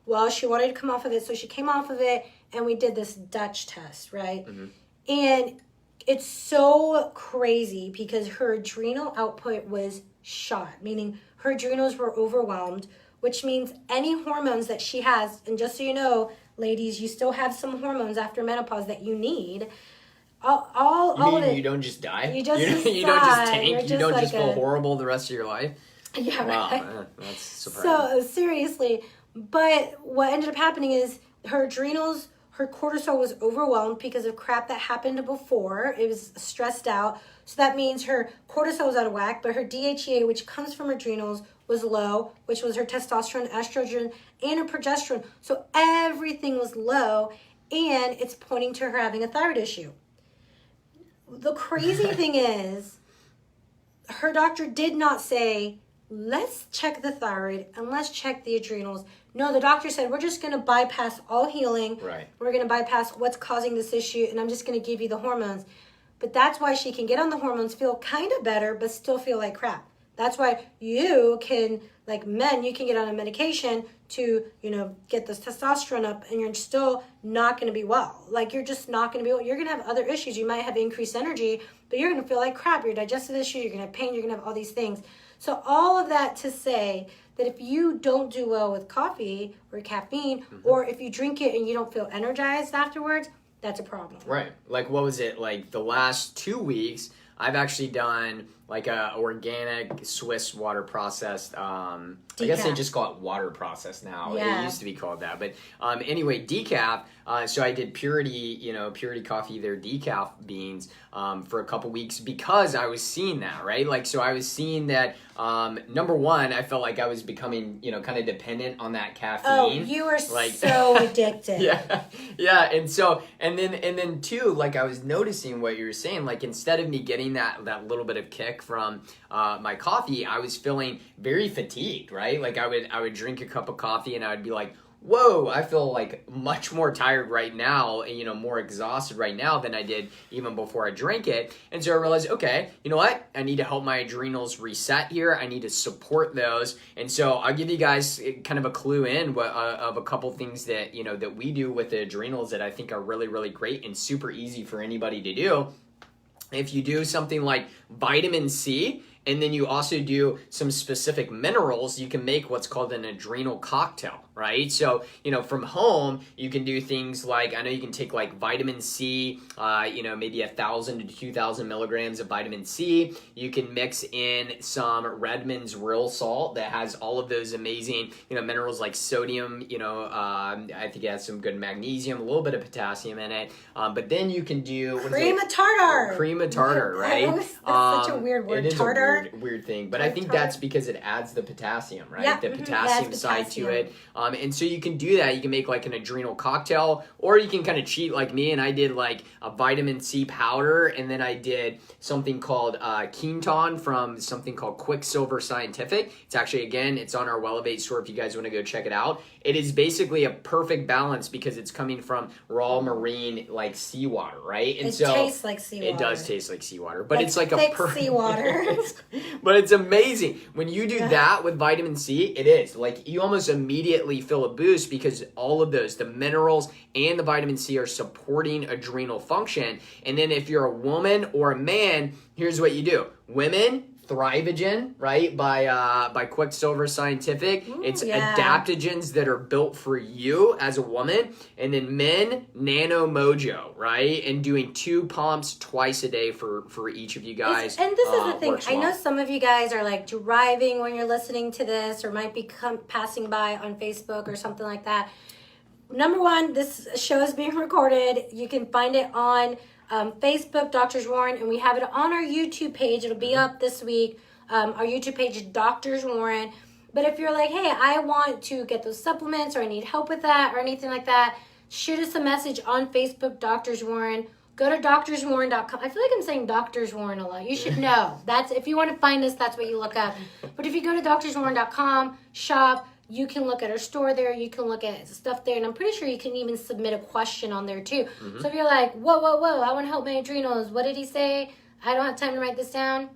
Well, she wanted to come off of it, so she came off of it, and we did this Dutch test, right? Mm-hmm. And it's so crazy because her adrenal output was shot, meaning her adrenals were overwhelmed, which means any hormones that she has, and just so you know, ladies, you still have some hormones after menopause that you need. All of it. You don't just die? You just you don't just tank? You're You don't like just feel horrible the rest of your life? Yeah, wow, right. That's surprising. So, seriously. But what ended up happening is her adrenals, her cortisol was overwhelmed because of crap that happened before. It was stressed out. So that means her cortisol was out of whack, but her DHEA, which comes from her adrenals, was low, which was her testosterone, estrogen, and her progesterone. So everything was low, and it's pointing to her having a thyroid issue. The crazy thing is, her doctor did not say, let's check the thyroid and let's check the adrenals. No, the doctor said, we're just going to bypass all healing. Right. We're going to bypass what's causing this issue, and I'm just going to give you the hormones. But that's why she can get on the hormones, feel kind of better, but still feel like crap. That's why you can, like men, you can get on a medication to, get this testosterone up, and you're still not going to be well. Like, you're just not going to be well. You're going to have other issues. You might have increased energy, but you're going to feel like crap. Your digestive issue, you're going to have pain, you're going to have all these things. So all of that to say that if you don't do well with coffee or caffeine, or if you drink it and you don't feel energized afterwards, that's a problem. Right. Like, what was it? Like, the last 2 weeks, I've actually done like a organic Swiss water processed. I guess they just call it water processed now. Yeah. It used to be called that, but anyway, decaf. So I did Purity Coffee, their decaf beans for a couple weeks because I was seeing that, right? Like, so I was seeing that. Number one, I felt like I was becoming, kind of dependent on that caffeine. Oh, you were so addicted. Yeah, and then two, like I was noticing what you were saying. Like, instead of me getting that little bit of kick from my coffee, I was feeling very fatigued, right? Like I would drink a cup of coffee and I would be like, whoa, I feel like much more tired right now, and more exhausted right now than I did even before I drank it. And so I realized, okay, you know what? I need to help my adrenals reset here. I need to support those. And so I'll give you guys kind of a clue of a couple things that, that we do with the adrenals that I think are really, really great and super easy for anybody to do. If you do something like vitamin C, and then you also do some specific minerals, you can make what's called an adrenal cocktail, right? So, from home, you can do things like, I know you can take like vitamin C, maybe 1,000 to 2,000 milligrams of vitamin C. You can mix in some Redmond's real salt that has all of those amazing, minerals like sodium, I think it has some good magnesium, a little bit of potassium in it. But then you can do... Cream of tartar! Cream of tartar, right? That's such a weird word, it is tartar. A weird thing, but I think that's because it adds the potassium, right? Yeah, the potassium side potassium. to it. And so you can do that. You can make like an adrenal cocktail, or you can kind of cheat like me, and I did like a vitamin C powder, and then I did something called Quinton from something called Quicksilver Scientific. It's actually, again, it's on our Wellevate store if you guys want to go check it out. It is basically a perfect balance because it's coming from raw marine like seawater, right? And it tastes like seawater. It does taste like seawater, but it's like thick a perfect seawater. But it's amazing. When you do that with vitamin C, it is. Like, you almost immediately feel a boost because all of those, the minerals and the vitamin C, are supporting adrenal function. And then if you're a woman or a man, here's what you do. Women, Thrivogen, right, by Quicksilver Scientific. It's adaptogens that are built for you as a woman. And then men, Nano Mojo, right, and doing 2 pumps twice a day for each of you guys. And this is the thing. I know some of you guys are like driving when you're listening to this, or might be passing by on Facebook or something like that. Number one, this show is being recorded. You can find it on Facebook, Doctors Warren, and we have it on our YouTube page. It'll be up this week. Our YouTube page is Doctors Warren. But if you're like, hey, I want to get those supplements, or I need help with that, or anything like that, shoot us a message on Facebook, Doctors Warren. Go to doctorswarren.com. I feel like I'm saying Doctors Warren a lot. You should know. That's, if you want to find us, that's what you look up. But if you go to doctorswarren.com, shop, you can look at our store there. You can look at stuff there. And I'm pretty sure you can even submit a question on there too. So if you're like, whoa, I want to help my adrenals. What did he say? I don't have time to write this down.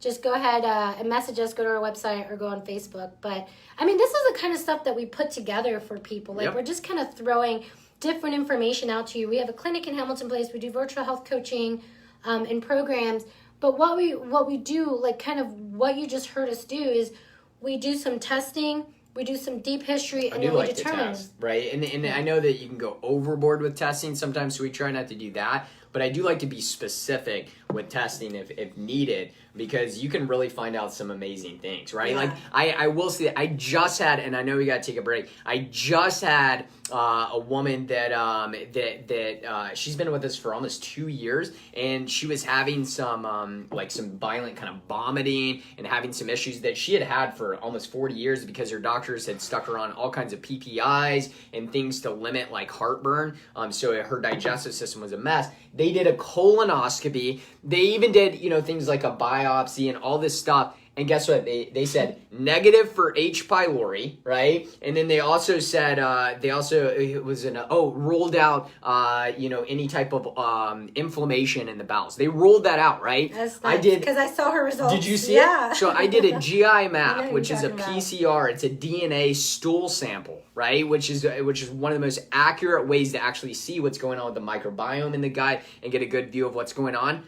just go ahead and message us, go to our website, or go on Facebook. But, I mean, this is the kind of stuff that we put together for people. Like, we're just kind of throwing different information out to you. We have a clinic in Hamilton Place. We do virtual health coaching and programs. But what we do, like kind of what you just heard us do, is we do some testing, we do some deep history, and then we determine. Right? And I know that you can go overboard with testing sometimes, so we try not to do that. But I do like to be specific with testing if needed, because you can really find out some amazing things, right? Yeah. Like I will say, I just had, and I know we got to take a break. I just had a woman that she's been with us for almost 2 years, and she was having some some violent kind of vomiting and having some issues that she had for almost 40 years because her doctors had stuck her on all kinds of PPIs and things to limit like heartburn. So her digestive system was a mess. They did a colonoscopy. They even did, things like a biopsy and all this stuff. And guess what? They said negative for H. pylori, right? And then they also said, ruled out, any type of inflammation in the bowels. They ruled that out, right? That's nice, because I saw her results. Did you see it? So I did a GI map, which is a PCR. It's a DNA stool sample, right? Which is one of the most accurate ways to actually see what's going on with the microbiome in the gut and get a good view of what's going on.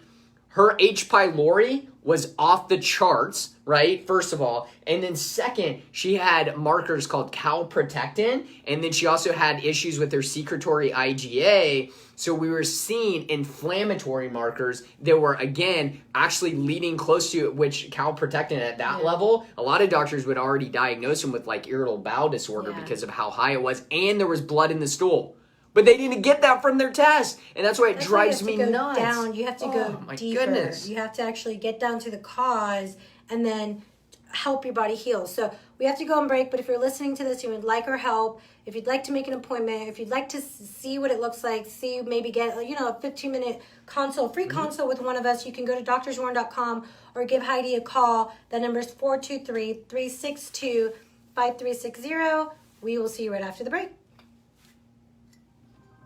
Her H. pylori was off the charts, right? First of all. And then second, she had markers called calprotectin. And then she also had issues with her secretory IgA. So we were seeing inflammatory markers that were, again, actually leading close to which calprotectin at that level. A lot of doctors would already diagnose him with like irritable bowel disorder because of how high it was. And there was blood in the stool. But they didn't get that from their test. And that's why it drives me nuts. You have to go deeper. Goodness. You have to actually get down to the cause and then help your body heal. So we have to go on break. But if you're listening to this, you would like our help. If you'd like to make an appointment, if you'd like to see what it looks like, maybe get a 15-minute consult, free consult with one of us, you can go to drwarren.com or give Heidi a call. That number is 423-362-5360. We will see you right after the break.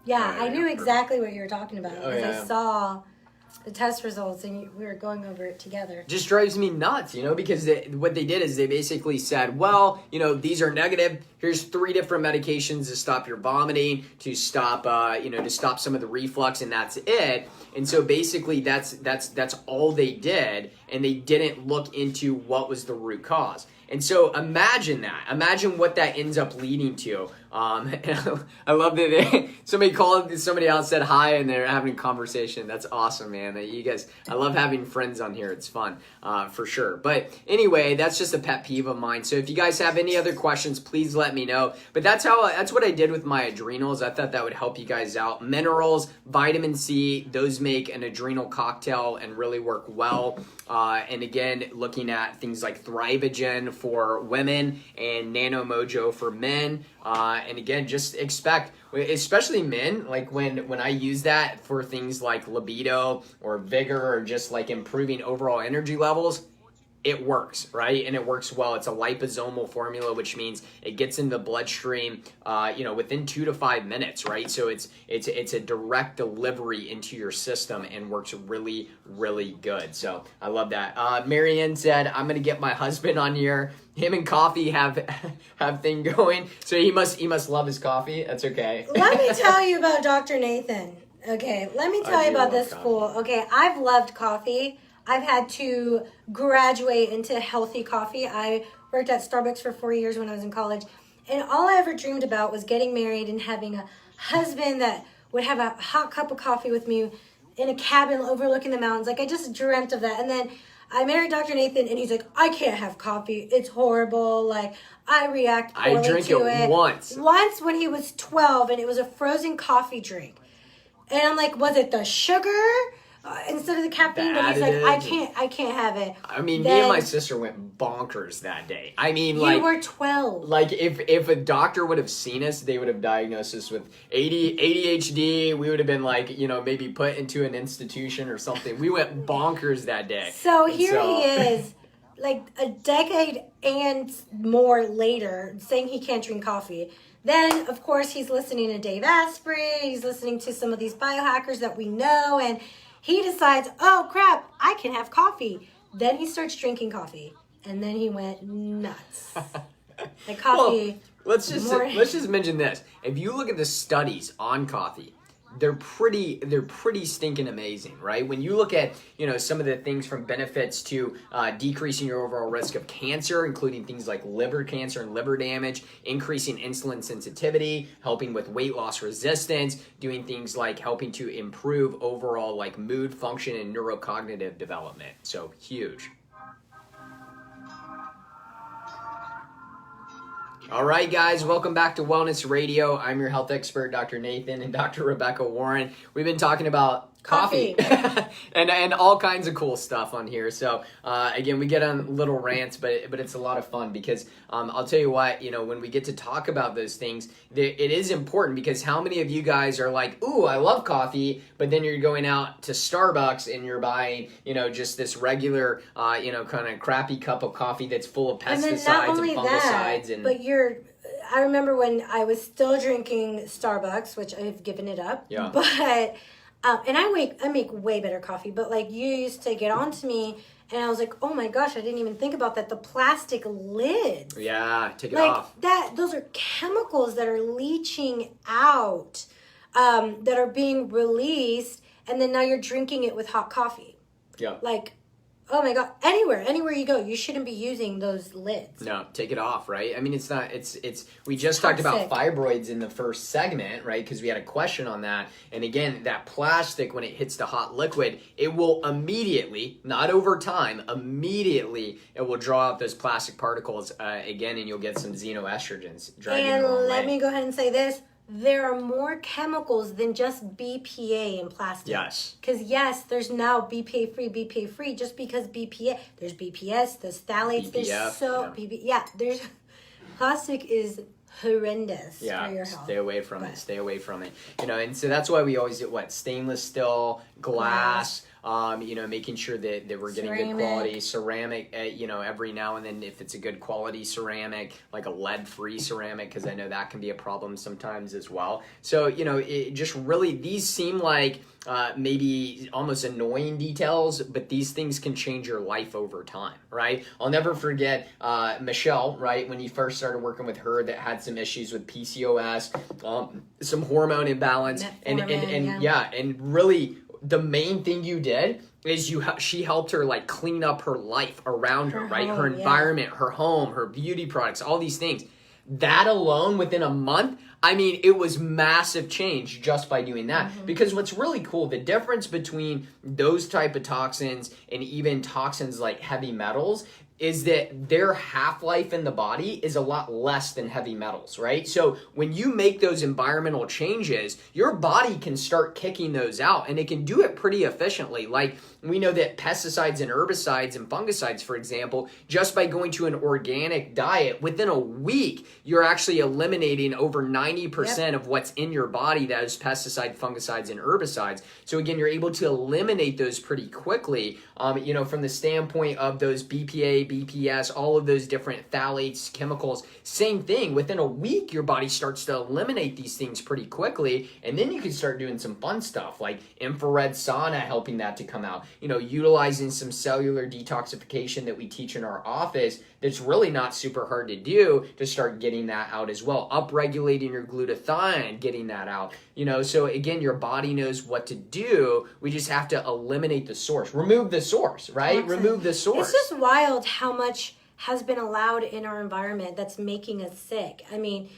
Yeah, I knew exactly what you were talking about because I saw the test results and we were going over it together. Just drives me nuts, because what they did is they basically said, well, these are negative. Here's 3 different medications to stop your vomiting, to stop, to stop some of the reflux, and that's it. And so basically that's all they did, and they didn't look into what was the root cause. And so imagine that. Imagine what that ends up leading to. I love that somebody else said hi and they're having a conversation. That's awesome, man. You guys, I love having friends on here. It's fun, for sure. But anyway, that's just a pet peeve of mine. So if you guys have any other questions, please let me know. But that's what I did with my adrenals. I thought that would help you guys out. Minerals, vitamin C, those make an adrenal cocktail and really work well. And again, looking at things like Thrivogen for women and Nano Mojo for men. And again, just expect, especially men, like when I use that for things like libido or vigor or just like improving overall energy levels, it works, right? And it works well. It's a liposomal formula, which means it gets in the bloodstream, within 2 to 5 minutes, right? So it's a direct delivery into your system and works really, really good. So I love that. Marianne said, I'm gonna get my husband on here. Him and coffee have thing going. So he must love his coffee. That's okay. Let me tell you about Dr. Nathan. Okay, let me tell you about this fool. Okay, I've loved coffee. I've had to graduate into healthy coffee. I worked at Starbucks for 4 years when I was in college. And all I ever dreamed about was getting married and having a husband that would have a hot cup of coffee with me in a cabin overlooking the mountains. Like, I just dreamt of that. And then I married Dr. Nathan, and he's like, I can't have coffee. It's horrible. Like, I react poorly to it. I drank it once. Once when he was 12, and it was a frozen coffee drink. And I'm like, was it the sugar? Instead of the caffeine, but he's like, I can't have it. I mean, me and my sister went bonkers that day. I mean, you were 12. Like, if a doctor would have seen us, they would have diagnosed us with ADHD. We would have been like, maybe put into an institution or something. We went bonkers that day. So here he is, like a decade and more later, saying he can't drink coffee. Then, of course, he's listening to Dave Asprey. He's listening to some of these biohackers that we know, and he decides, oh, crap, I can have coffee. Then he starts drinking coffee, and then he went nuts. The coffee. Well, let's just mention this. If you look at the studies on coffee, they're pretty stinking amazing, right? When you look at, some of the things from benefits to decreasing your overall risk of cancer, including things like liver cancer and liver damage, increasing insulin sensitivity, helping with weight loss resistance, doing things like helping to improve overall like mood function and neurocognitive development. So huge. All right, guys, welcome back to Wellness Radio. I'm your health expert, Dr. Nathan, and Dr. Rebecca Warren. We've been talking about coffee and all kinds of cool stuff on here. So again, we get on little rants, but it's a lot of fun because I'll tell you what, when we get to talk about those things, it is important because how many of you guys are like, ooh, I love coffee, but then you're going out to Starbucks and you're buying, just this regular, kind of crappy cup of coffee that's full of pesticides and fungicides. But I remember when I was still drinking Starbucks, which I've given it up. Yeah. But and I make way better coffee. But like you used to get on to me, and I was like, oh my gosh, I didn't even think about that. The plastic lids. Yeah, take it like off. Those are chemicals that are leaching out, that are being released, and then now you're drinking it with hot coffee. Yeah. Like, oh my God, anywhere you go, you shouldn't be using those lids. No, take it off, right? I mean, we just talked about fibroids in the first segment, right? Because we had a question on that. And again, that plastic, when it hits the hot liquid, it will immediately, not over time, immediately, it will draw out those plastic particles again, and you'll get some xenoestrogens driving you the wrong way. And let me go ahead and say this. There are more chemicals than just BPA in plastic. Yes. Because yes, there's now BPA-free, just because BPA, there's BPS, there's phthalates, there's plastic is horrendous for your health. Stay away from it. And so that's why we always do stainless steel, glass, making sure that we're getting good quality ceramic, every now and then if it's a good quality ceramic, like a lead-free ceramic, because I know that can be a problem sometimes as well. So, it just really, these seem like maybe almost annoying details, but these things can change your life over time, right? I'll never forget Michelle, right, when you first started working with her that had some issues with PCOS, some hormone imbalance, and really the main thing you did is she helped her like clean up her life around her, right? Her environment, her home, her beauty products, all these things. That alone within a month, I mean, it was massive change just by doing that. Mm-hmm. Because what's really cool, the difference between those type of toxins and even toxins like heavy metals is that their half-life in the body is a lot less than heavy metals, right? So when you make those environmental changes, your body can start kicking those out, and it can do it pretty efficiently. Like we know that pesticides and herbicides and fungicides, for example, just by going to an organic diet, within a week, you're actually eliminating over 90% of what's in your body that is pesticide, fungicides, and herbicides. So again, you're able to eliminate those pretty quickly, from the standpoint of those BPA, BPS, all of those different phthalates, chemicals. Same thing. Within a week, your body starts to eliminate these things pretty quickly, and then you can start doing some fun stuff like infrared sauna, helping that to come out. Utilizing some cellular detoxification that we teach in our office that's really not super hard to do to start getting that out as well. Upregulating your glutathione, getting that out. So again, your body knows what to do. We just have to eliminate the source. Remove the source, right? Absolutely. Remove the source. It's just wild how much has been allowed in our environment that's making us sick. I mean,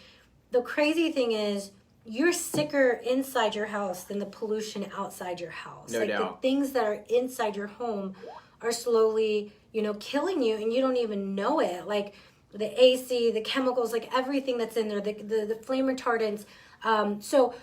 the crazy thing is you're sicker inside your house than the pollution outside your house. No doubt. The things that are inside your home are slowly, killing you, and you don't even know it. Like the AC, the chemicals, like everything that's in there, the flame retardants. So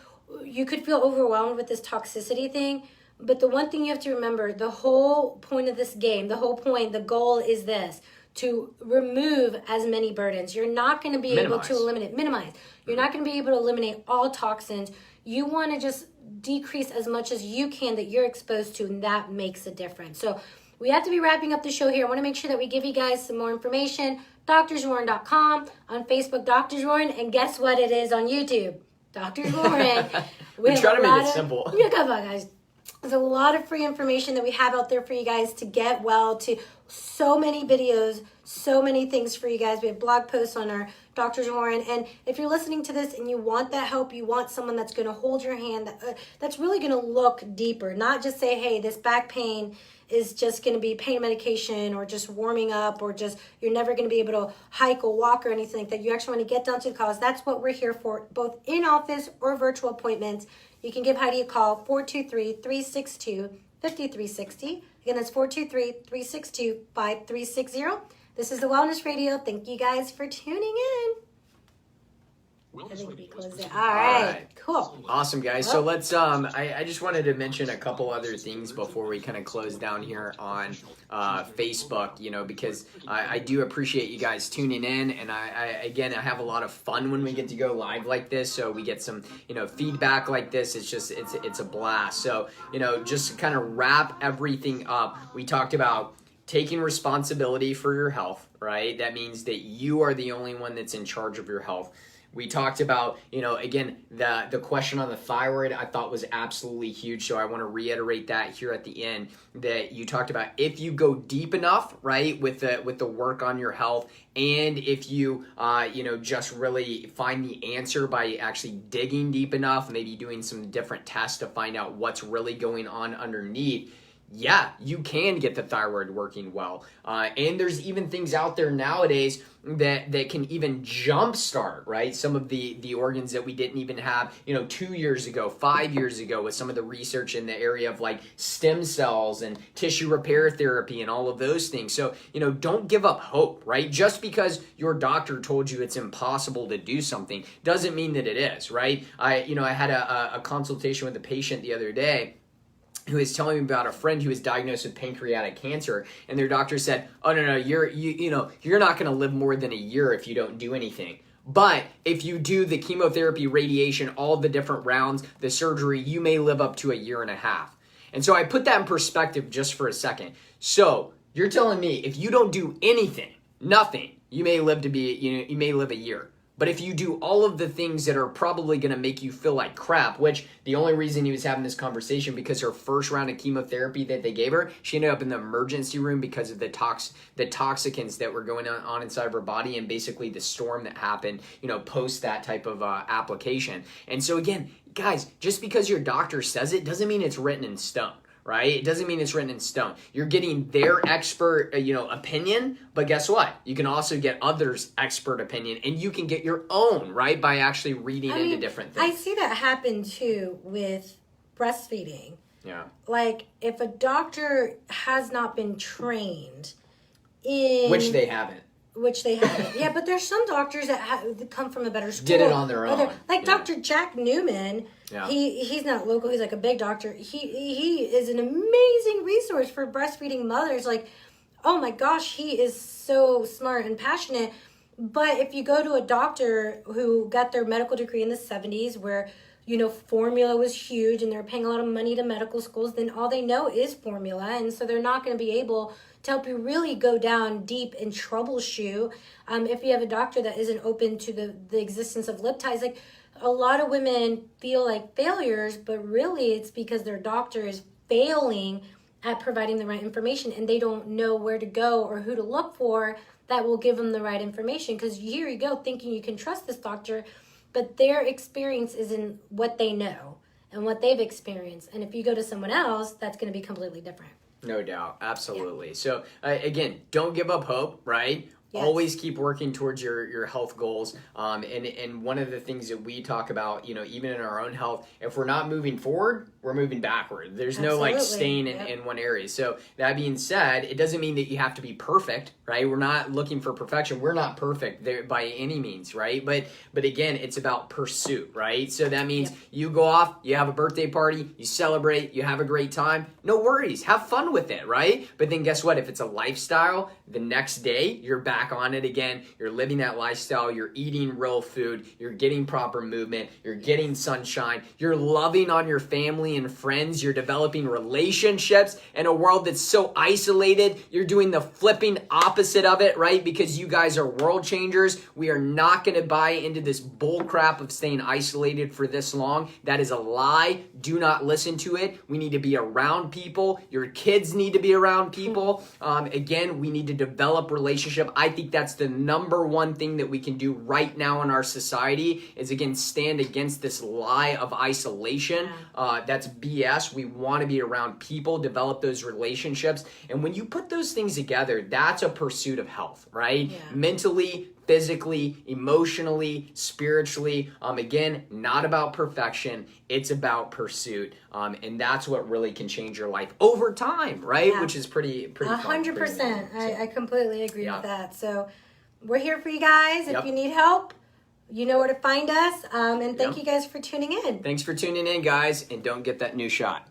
you could feel overwhelmed with this toxicity thing. But the one thing you have to remember, the whole point of this game, the goal is this: to remove as many burdens. You're not going to be able to minimize. You're not going to be able to eliminate all toxins. You want to just decrease as much as you can that you're exposed to, and that makes a difference. So we have to be wrapping up the show here. I want to make sure that we give you guys some more information. DrsWarren.com, on Facebook, Drs. Warren, and guess what it is on YouTube? Drs. Warren. We try to make it simple. Yeah, come on, guys. There's a lot of free information that we have out there for you guys to get well, to so many videos, so many things for you guys. We have blog posts on our Dr. Warren. And if you're listening to this and you want that help, you want someone that's going to hold your hand, that's really going to look deeper, not just say, hey, this back pain is just going to be pain medication or just warming up or just you're never going to be able to hike or walk or anything like that. You actually want to get down to the cause. That's what we're here for, both in office or virtual appointments. You can give Heidi a call, 423-362-5360. Again, that's 423-362-5360. This is the Wellness Radio. Thank you guys for tuning in. All right, cool. Awesome, guys. So let's, I just wanted to mention a couple other things before we kind of close down here on Facebook, you know, because I do appreciate you guys tuning in. And I have a lot of fun when we get to go live like this. So we get some, you know, feedback like this. It's just, it's a blast. So, you know, just to kind of wrap everything up, we talked about taking responsibility for your health, right? That means that you are the only one that's in charge of your health. We talked about, you know, again, the question on the thyroid I thought was absolutely huge. So I want to reiterate that here at the end, that you talked about if you go deep enough, right, with the work on your health, and if you, you know, just really find the answer by actually digging deep enough, maybe doing some different tests to find out what's really going on underneath, yeah, you can get the thyroid working well. And there's even things out there nowadays that can even jumpstart, right? Some of the organs that we didn't even have, you know, 2 years ago, 5 years ago, with some of the research in the area of like stem cells and tissue repair therapy and all of those things. So, you know, don't give up hope, right? Just because your doctor told you it's impossible to do something doesn't mean that it is, right? I had a consultation with a patient the other day who was telling me about a friend who was diagnosed with pancreatic cancer, and their doctor said, "Oh no, you're not going to live more than a year if you don't do anything. But if you do the chemotherapy, radiation, all the different rounds, the surgery, you may live up to a year and a half." And so I put that in perspective just for a second. So you're telling me if you don't do anything, nothing, you may live a year. But if you do all of the things that are probably going to make you feel like crap, which the only reason he was having this conversation because her first round of chemotherapy that they gave her, she ended up in the emergency room because of the toxicants that were going on inside of her body, and basically the storm that happened, you know, post that type of application. And so again, guys, just because your doctor says it doesn't mean it's written in stone. Right? It doesn't mean it's written in stone. You're getting their expert, opinion, but guess what? You can also get others' expert opinion, and you can get your own, right? By actually reading into different things. I see that happen too with breastfeeding. Yeah. Like if a doctor has not been trained in... Which they haven't. Yeah, but there's some doctors that come from a better school. Did it on their own. Like Dr. Jack Newman. Yeah. He's not local. He's like a big doctor. He is an amazing resource for breastfeeding mothers. Like, oh my gosh, he is so smart and passionate. But if you go to a doctor who got their medical degree in the 70s where, you know, formula was huge and they're paying a lot of money to medical schools, then all they know is formula. And so they're not going to be able to help you really go down deep and troubleshoot. If you have a doctor that isn't open to the existence of lip ties, like a lot of women feel like failures, but really it's because their doctor is failing at providing the right information and they don't know where to go or who to look for that will give them the right information. Because here you go thinking you can trust this doctor, but their experience is in what they know and what they've experienced. And if you go to someone else, that's going to be completely different. No doubt. Absolutely. Yeah. So again, don't give up hope, right? Yes. Always keep working towards your health goals. And one of the things that we talk about, you know, even in our own health, if we're not moving forward, we're moving backward. There's Absolutely. No like staying in one area. So that being said, it doesn't mean that you have to be perfect, right? We're not looking for perfection. We're not perfect there by any means, right? But again, it's about pursuit, right? So that means you go off, you have a birthday party, you celebrate, you have a great time. No worries. Have fun with it, right? But then guess what? If it's a lifestyle, the next day you're back back on it again. You're living that lifestyle. You're eating real food. You're getting proper movement. You're getting sunshine. You're loving on your family and friends. You're developing relationships in a world that's so isolated. You're doing the flipping opposite of it, right? Because you guys are world changers. We are not going to buy into this bull crap of staying isolated for this long. That is a lie. Do not listen to it. We need to be around people. Your kids need to be around people. Again, we need to develop relationship. I think that's the number one thing that we can do right now in our society is, again, stand against this lie of isolation. That's BS. We want to be around people, develop those relationships. And when you put those things together, that's a pursuit of health, right? Yeah. Mentally, physically, emotionally, spiritually. Again, not about perfection. It's about pursuit. And that's what really can change your life over time, right? Yeah. Which is pretty 100%. I completely agree Yeah. with that. So we're here for you guys. If Yep. you need help, you know where to find us. And thank Yep. you guys for tuning in. Thanks for tuning in, guys. And don't get that new shot.